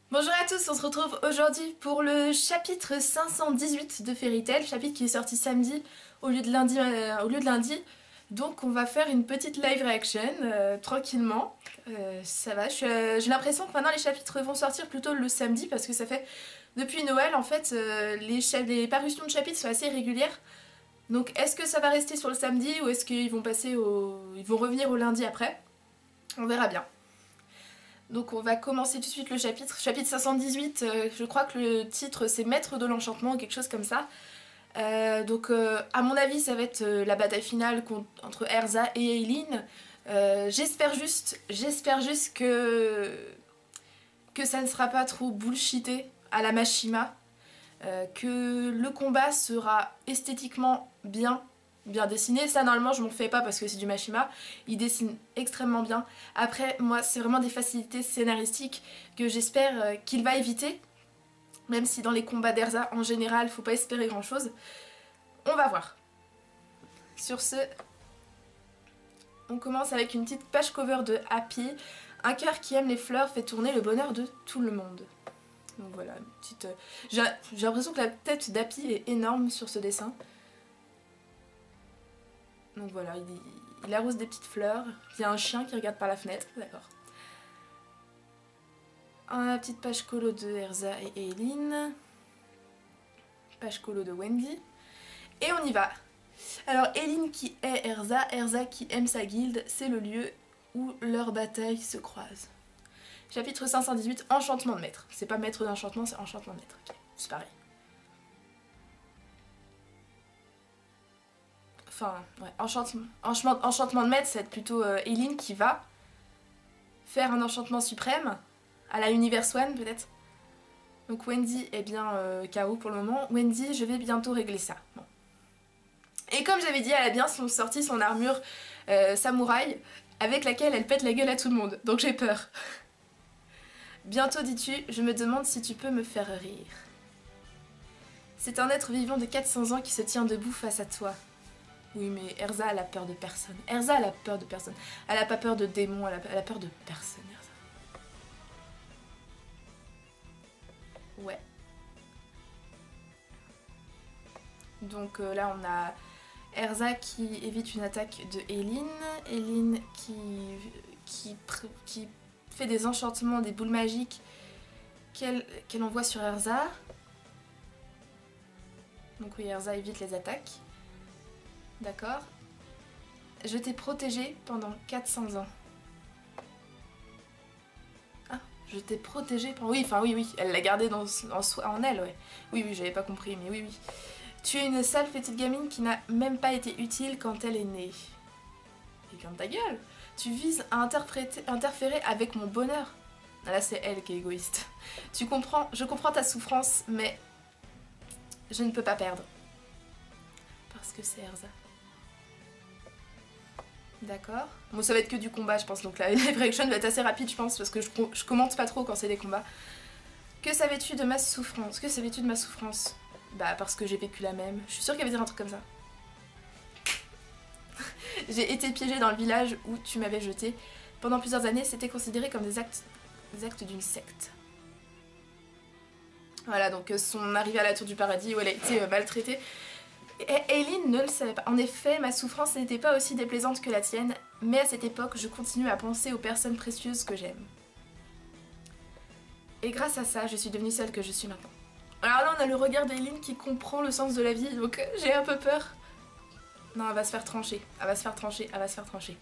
Bonjour à tous, on se retrouve aujourd'hui pour le chapitre 518 de Fairy Tail, chapitre qui est sorti samedi au lieu de lundi. Donc on va faire une petite live reaction tranquillement. Ça va, j'ai l'impression que maintenant les chapitres vont sortir plutôt le samedi parce que ça fait depuis Noël en fait les parutions de chapitres sont assez régulières. Donc est-ce que ça va rester sur le samedi ou est-ce qu'ils vont ils vont revenir au lundi après? On verra bien. Donc on va commencer tout de suite le chapitre. Chapitre 518, je crois que le titre c'est Maître de l'Enchantement ou quelque chose comme ça. À mon avis ça va être la bataille finale entre Erza et Aileen. J'espère juste que ça ne sera pas trop bullshité à la Mashima. Que le combat sera esthétiquement bien dessiné. Ça normalement je m'en fais pas parce que c'est du Mashima, il dessine extrêmement bien. Après moi c'est vraiment des facilités scénaristiques que j'espère qu'il va éviter, même si dans les combats d'Erza en général faut pas espérer grand chose. On va voir. Sur ce, on commence avec une petite page cover de Happy. Un cœur qui aime les fleurs fait tourner le bonheur de tout le monde. Donc voilà, une petite... J'ai l'impression que la tête d'Happy est énorme sur ce dessin. Donc voilà, il arrose des petites fleurs. Il y a un chien qui regarde par la fenêtre, d'accord. Une petite page colo de Erza et Aileen. Page colo de Wendy. Et on y va. Alors Aileen qui est Erza, Erza qui aime sa guilde, c'est le lieu où leurs batailles se croisent. Chapitre 518, Enchantement de maître. C'est pas maître d'enchantement, c'est enchantement de maître. Ok, c'est pareil. Enfin, ouais, enchantement de maître, c'est plutôt Aileen qui va faire un enchantement suprême à la Universe One peut-être. Donc Wendy est bien KO pour le moment. Wendy, je vais bientôt régler ça. Bon. Et comme j'avais dit, elle a bien sorti son armure samouraï avec laquelle elle pète la gueule à tout le monde. Donc j'ai peur. Bientôt dis-tu, je me demande si tu peux me faire rire. C'est un être vivant de 400 ans qui se tient debout face à toi. Oui mais Erza elle a peur de personne. Erza elle a peur de personne. Elle a pas peur de démons, elle a peur de personne Erza. Ouais. Donc là on a Erza qui évite une attaque de Aileen. Aileen qui fait des enchantements, des boules magiques qu'elle envoie sur Erza. Donc oui, Erza évite les attaques. D'accord. Je t'ai protégée pendant 400 ans. Ah, je t'ai protégée pendant... Oui, enfin oui, elle l'a gardée en elle, ouais. Oui, j'avais pas compris, mais oui. Tu es une sale petite gamine qui n'a même pas été utile quand elle est née. Et ferme ta gueule. Tu vises à interférer avec mon bonheur. Là, c'est elle qui est égoïste. Je comprends ta souffrance, mais je ne peux pas perdre. Parce que c'est Erza. D'accord. Bon, ça va être que du combat, je pense. Donc la live reaction va être assez rapide, je pense, parce que je commente pas trop quand c'est des combats. Que savais-tu de ma souffrance? Que savais-tu de ma souffrance? Bah, parce que j'ai vécu la même. Je suis sûre qu'elle va dire un truc comme ça. J'ai été piégée dans le village où tu m'avais jeté. Pendant plusieurs années, c'était considéré comme des actes d'une secte. Voilà, donc son arrivée à la Tour du Paradis où elle a été maltraitée. Et Aileen ne le savait pas. En effet, ma souffrance n'était pas aussi déplaisante que la tienne, mais à cette époque, je continue à penser aux personnes précieuses que j'aime. Et grâce à ça, je suis devenue celle que je suis maintenant. Alors là, on a le regard d'Aileen qui comprend le sens de la vie, donc j'ai un peu peur. Non, elle va se faire trancher, elle va se faire trancher.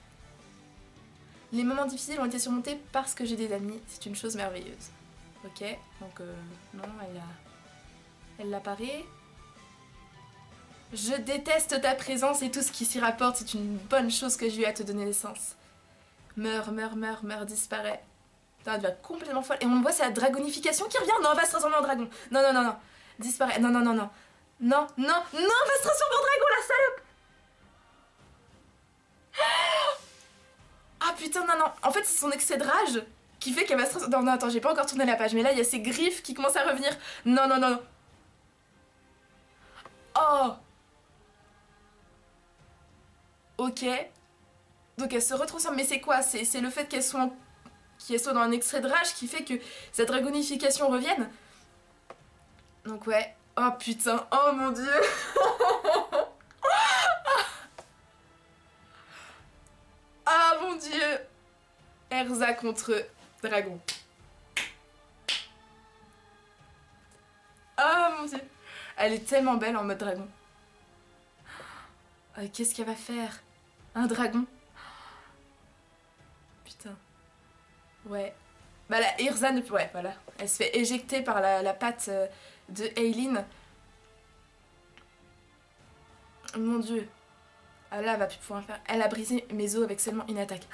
Les moments difficiles ont été surmontés parce que j'ai des amis, c'est une chose merveilleuse. Ok, donc non, elle l'apparaît. Je déteste ta présence et tout ce qui s'y rapporte, c'est une bonne chose que j'ai eu à te donner naissance. Meurs, disparaît. Putain, elle devient complètement folle. Et on voit sa dragonification qui revient. Non, elle va se transformer en dragon. Non. Disparaît. Non. Non, elle va se transformer en dragon, la salope. Ah putain, non. En fait, c'est son excès de rage qui fait qu'elle va se transformer... Non, attends, j'ai pas encore tourné la page. Mais là, il y a ses griffes qui commencent à revenir. Non. Oh. Ok. Donc elle se retransforme. Mais c'est quoi? C'est le fait qu'elle soit qui soit dans un extrait de rage qui fait que sa dragonification revienne. Donc ouais. Oh putain, oh mon dieu. Ah mon dieu. Erza contre dragon. Oh mon dieu. Elle est tellement belle en mode dragon. Qu'est-ce qu'elle va faire? Un dragon? Putain. Ouais. Bah la Erza ne peut... Ouais, voilà. Elle se fait éjecter par la patte de Aileen. Mon dieu. Ah là, elle va plus pouvoir le faire. Elle a brisé mes os avec seulement une attaque.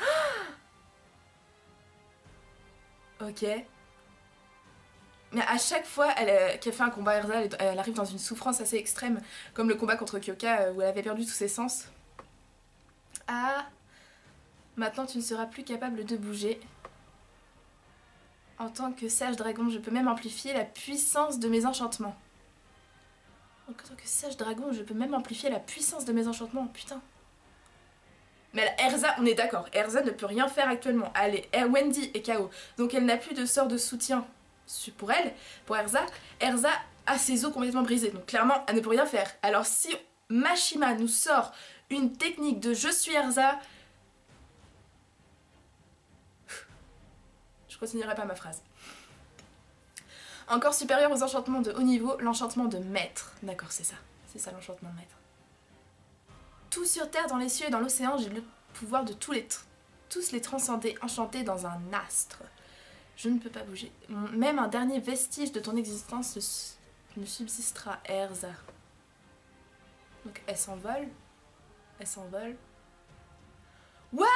Ok. Mais à chaque fois qu'elle fait un combat Erza, elle arrive dans une souffrance assez extrême, comme le combat contre Kyoka où elle avait perdu tous ses sens. Ah. Maintenant tu ne seras plus capable de bouger. En tant que sage dragon, je peux même amplifier la puissance de mes enchantements. En tant que sage dragon, je peux même amplifier la puissance de mes enchantements, putain. Mais la Erza, on est d'accord, Erza ne peut rien faire actuellement. Allez, Wendy est KO, donc elle n'a plus de sort de soutien pour elle. Pour Erza, Erza a ses os complètement brisés, donc clairement, elle ne peut rien faire. Alors si Mashima nous sort une technique de je suis Erza, je continuerai pas ma phrase. Encore supérieur aux enchantements de haut niveau, l'enchantement de maître. D'accord, c'est ça l'enchantement de maître. Tout sur terre, dans les cieux et dans l'océan, j'ai le pouvoir de tous les transcender, enchantés dans un astre. Je ne peux pas bouger. Même un dernier vestige de ton existence ne subsistera, Erza. Donc elle s'envole. Elle s'envole. What?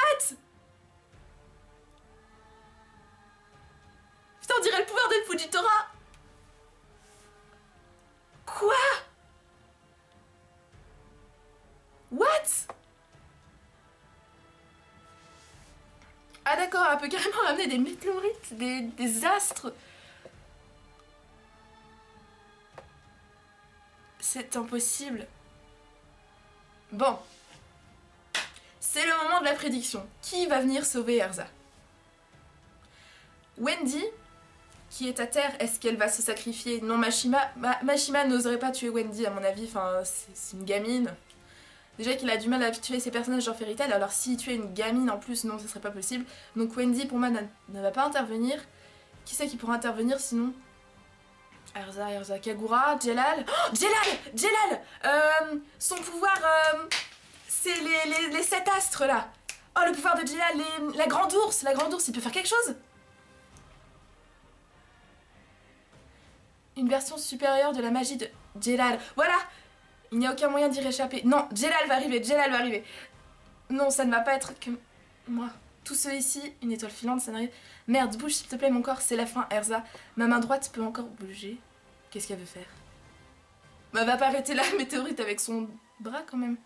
Putain, on dirait le pouvoir de Fujitora. Quoi? What? Ah d'accord, elle peut carrément ramener des météorites, des astres. C'est impossible. Bon. C'est le moment de la prédiction. Qui va venir sauver Erza? Wendy, qui est à terre, est-ce qu'elle va se sacrifier? Non, Mashima. Mashima n'oserait pas tuer Wendy à mon avis, enfin c'est une gamine. Déjà qu'il a du mal à tuer ses personnages dans Fairy Tail, alors s'il tuait une gamine en plus, non, ce serait pas possible. Donc Wendy pour moi ne va pas intervenir. Qui c'est qui pourra intervenir sinon? Erza, Kagura, Jelal. Oh, Jelal son pouvoir, c'est les 7 astres là. Oh, le pouvoir de Jelal, la grande ours, il peut faire quelque chose? Une version supérieure de la magie de Jelal. Voilà! Il n'y a aucun moyen d'y réchapper. Non, Jelal va arriver. Non, ça ne va pas être que moi. Tout ce ici, une étoile filante, ça n'arrive. Merde, bouge s'il te plaît mon corps, c'est la fin, Erza. Ma main droite peut encore bouger. Qu'est-ce qu'elle veut faire? Bah, elle va pas arrêter la météorite avec son bras quand même.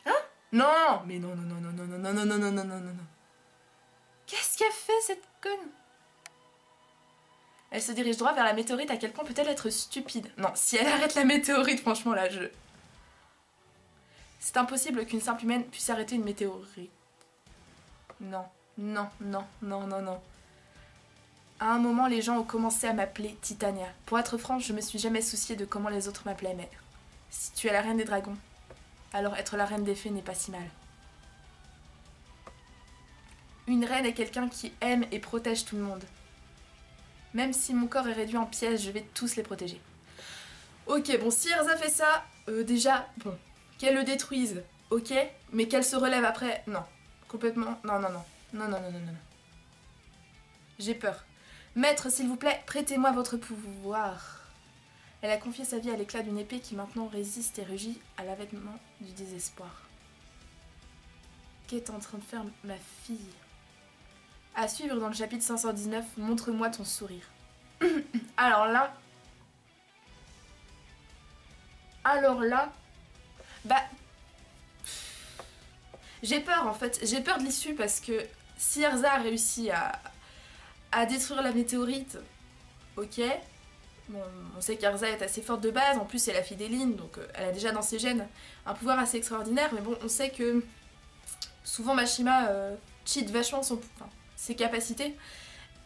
Hein? Non! Mais non. Qu'est-ce qu'elle fait cette conne? Elle se dirige droit vers la météorite, à quel point peut-elle être stupide? Non, si elle arrête la météorite, franchement là, c'est impossible qu'une simple humaine puisse arrêter une météorite. Non. À un moment, les gens ont commencé à m'appeler Titania. Pour être franche, je me suis jamais souciée de comment les autres m'appelaient, mais si tu es la reine des dragons, alors être la reine des fées n'est pas si mal. Une reine est quelqu'un qui aime et protège tout le monde. Même si mon corps est réduit en pièces, je vais tous les protéger. Ok, bon, si Erza fait ça, déjà, bon, qu'elle le détruise, ok, mais qu'elle se relève après, non. Complètement, non. J'ai peur. Maître, s'il vous plaît, prêtez-moi votre pouvoir. Elle a confié sa vie à l'éclat d'une épée qui maintenant résiste et rugit à l'avènement du désespoir. Qu'est en train de faire ma fille? À suivre dans le chapitre 519, montre-moi ton sourire. Alors là, bah, j'ai peur en fait, j'ai peur de l'issue parce que si Erza a réussi à détruire la météorite, ok, bon, on sait qu'Erza est assez forte de base, en plus c'est la fille d'Aileen, donc elle a déjà dans ses gènes un pouvoir assez extraordinaire, mais bon, on sait que souvent Mashima cheat vachement ses capacités.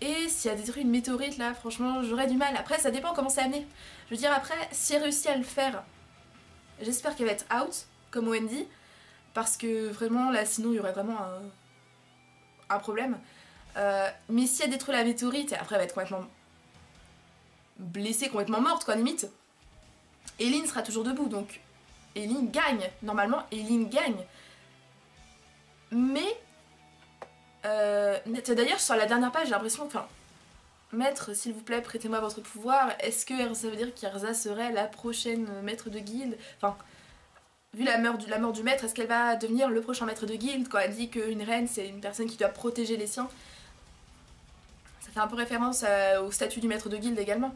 Et s'il a détruit une météorite là, franchement, j'aurais du mal. Après, ça dépend comment c'est amené. Je veux dire, après, si elle réussit à le faire, j'espère qu'elle va être out, comme Wendy. Parce que vraiment, là, sinon, il y aurait vraiment un problème. Mais si elle détruit la météorite, après, elle va être complètement blessée, complètement morte, quoi, limite. Eileen sera toujours debout, donc Eileen gagne. Normalement, Eileen gagne. Mais... d'ailleurs, sur la dernière page, j'ai l'impression que... Enfin, maître, s'il vous plaît, prêtez-moi votre pouvoir. Est-ce que ça veut dire qu'Erza serait la prochaine maître de guilde? Enfin, vu la mort du maître, est-ce qu'elle va devenir le prochain maître de guilde? Quand elle dit qu'une reine, c'est une personne qui doit protéger les siens. Ça fait un peu référence au statut du maître de guilde également.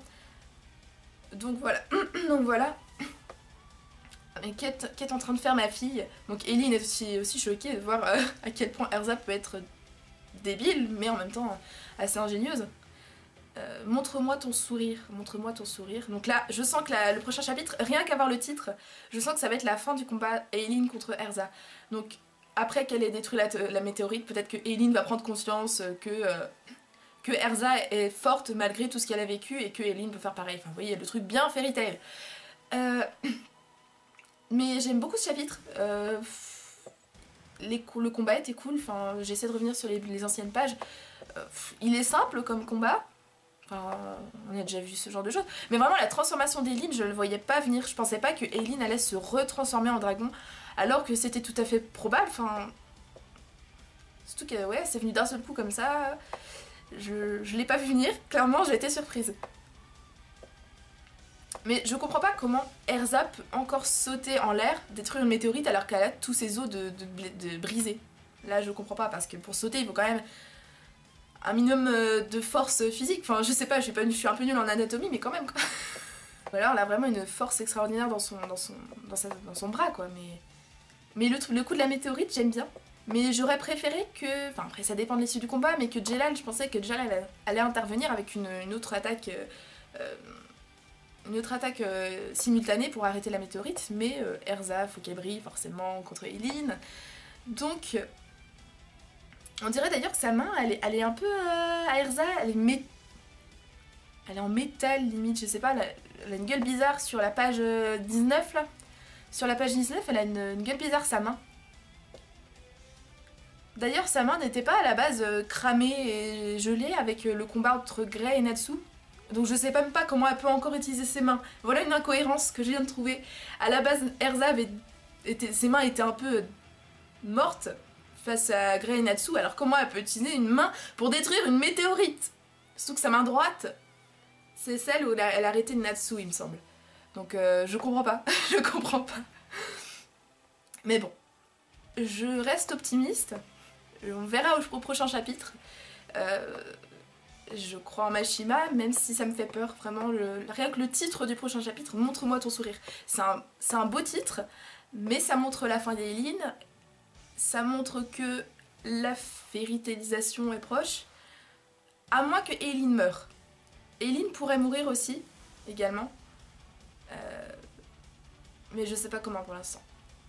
Donc voilà. Donc voilà. Mais qu'est en train de faire ma fille? Donc Eileen est aussi choquée de voir à quel point Erza peut être débile, mais en même temps assez ingénieuse. Montre-moi ton sourire, montre-moi ton sourire. Donc là, je sens que le prochain chapitre, rien qu'à voir le titre, je sens que ça va être la fin du combat Eileen contre Erza. Donc après qu'elle ait détruit la météorite, peut-être que Eileen va prendre conscience que Erza est forte malgré tout ce qu'elle a vécu et que Eileen peut faire pareil. Enfin, vous voyez, le truc bien fairy tale. Mais j'aime beaucoup ce chapitre. Le combat était cool, enfin, j'essaie de revenir sur les anciennes pages. Il est simple comme combat. Enfin, on a déjà vu ce genre de choses. Mais vraiment, la transformation d'Eileen, je le voyais pas venir. Je pensais pas que Eileen allait se retransformer en dragon, alors que c'était tout à fait probable. Enfin, surtout que, ouais, c'est venu d'un seul coup comme ça. Je l'ai pas vu venir. Clairement, j'ai été surprise. Mais je comprends pas comment Erza peut encore sauter en l'air, détruire une météorite alors qu'elle a tous ses os de brisés. Là, je comprends pas, parce que pour sauter, il faut quand même un minimum de force physique. Enfin, je sais pas, je suis un peu nulle en anatomie, mais quand même, quoi. Ou alors, elle a vraiment une force extraordinaire dans son bras, quoi. Mais le coup de la météorite, j'aime bien. Mais j'aurais préféré que... Enfin, après, ça dépend de l'issue du combat, mais que Jelal, je pensais que Jelal allait intervenir avec une autre attaque... simultanée pour arrêter la météorite, mais Erza, faut qu'elle brille forcément contre Eileen. Donc, on dirait d'ailleurs que sa main, elle est un peu à Erza, elle est en métal limite, je sais pas, elle a une gueule bizarre sur la page 19 là. Sur la page 19, elle a une gueule bizarre sa main. D'ailleurs, sa main n'était pas à la base cramée et gelée avec le combat entre Grey et Natsu. Donc je sais même pas comment elle peut encore utiliser ses mains. Voilà une incohérence que je viens de trouver. À la base, Erza ses mains étaient un peu mortes face à Grey et Natsu. Alors comment elle peut utiliser une main pour détruire une météorite? Surtout que sa main droite, c'est celle où elle a arrêté Natsu, il me semble. Donc je comprends pas. Je comprends pas. Mais bon. Je reste optimiste. On verra au prochain chapitre. Je crois en Mashima, même si ça me fait peur, vraiment, rien que le titre du prochain chapitre, montre-moi ton sourire. C'est un beau titre, mais ça montre la fin d'Eileen, ça montre que la fairytalisation est proche, à moins que Eileen meure. Eileen pourrait mourir aussi, également, mais je sais pas comment pour l'instant.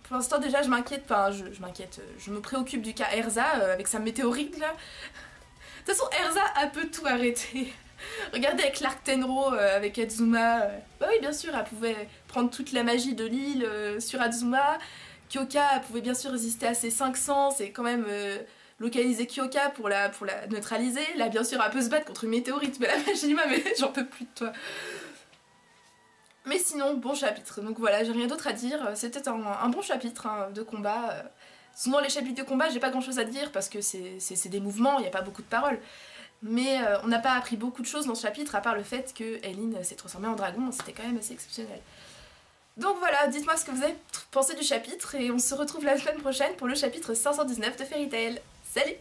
Pour l'instant déjà je m'inquiète, enfin je me préoccupe du cas Erza avec sa météorite là. De toute façon, Erza a peu tout arrêté. Regardez avec l'arc Tenro, avec Azuma. Bah oui, bien sûr, elle pouvait prendre toute la magie de l'île sur Azuma. Kyoka, elle pouvait bien sûr résister à ses 5 sens et quand même localiser Kyoka pour la neutraliser. Là, bien sûr, elle peut se battre contre une météorite. Mais la Mashima, mais j'en peux plus de toi. Mais sinon, bon chapitre. Donc voilà, j'ai rien d'autre à dire. C'était un bon chapitre hein, de combat. Sinon les chapitres de combat j'ai pas grand chose à dire parce que c'est des mouvements, il n'y a pas beaucoup de paroles. Mais on n'a pas appris beaucoup de choses dans ce chapitre à part le fait que Eileen s'est transformée en dragon, c'était quand même assez exceptionnel. Donc voilà, dites-moi ce que vous avez pensé du chapitre et on se retrouve la semaine prochaine pour le chapitre 519 de Fairy Tail. Salut!